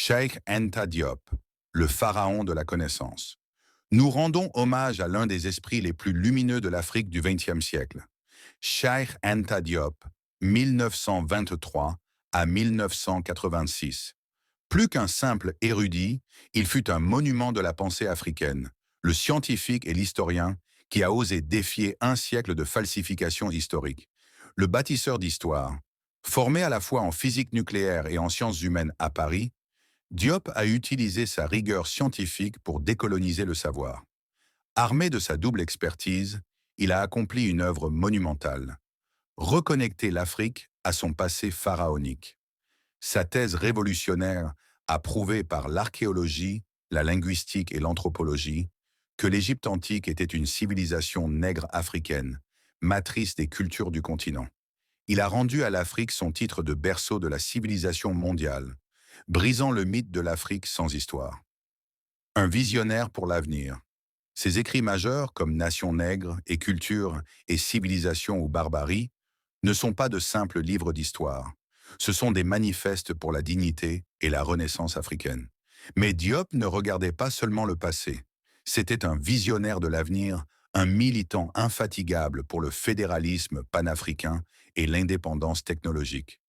Cheikh Anta Diop, le pharaon de la connaissance. Nous rendons hommage à l'un des esprits les plus lumineux de l'Afrique du XXe siècle. Cheikh Anta Diop, 1923 à 1986. Plus qu'un simple érudit, il fut un monument de la pensée africaine, le scientifique et l'historien qui a osé défier un siècle de falsification historique. Le bâtisseur d'histoire, formé à la fois en physique nucléaire et en sciences humaines à Paris, Diop a utilisé sa rigueur scientifique pour décoloniser le savoir. Armé de sa double expertise, il a accompli une œuvre monumentale: reconnecter l'Afrique à son passé pharaonique. Sa thèse révolutionnaire a prouvé par l'archéologie, la linguistique et l'anthropologie que l'Égypte antique était une civilisation nègre africaine, matrice des cultures du continent. Il a rendu à l'Afrique son titre de berceau de la civilisation mondiale, brisant le mythe de l'Afrique sans histoire. Un visionnaire pour l'avenir. Ses écrits majeurs comme Nation nègre et Culture et Civilisation ou Barbarie ne sont pas de simples livres d'histoire. Ce sont des manifestes pour la dignité et la renaissance africaine. Mais Diop ne regardait pas seulement le passé. C'était un visionnaire de l'avenir, un militant infatigable pour le fédéralisme panafricain et l'indépendance technologique.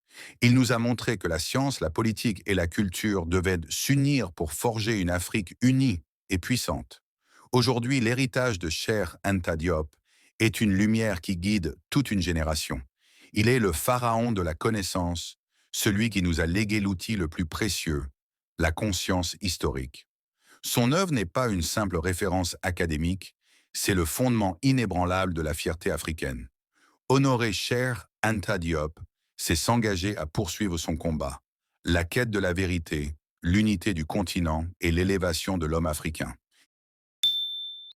Il nous a montré que la science, la politique et la culture devaient s'unir pour forger une Afrique unie et puissante. Aujourd'hui, l'héritage de Cheikh Anta Diop est une lumière qui guide toute une génération. Il est le pharaon de la connaissance, celui qui nous a légué l'outil le plus précieux, la conscience historique. Son œuvre n'est pas une simple référence académique, c'est le fondement inébranlable de la fierté africaine. Honorer Cheikh Anta Diop, c'est s'engager à poursuivre son combat, la quête de la vérité, l'unité du continent et l'élévation de l'homme africain.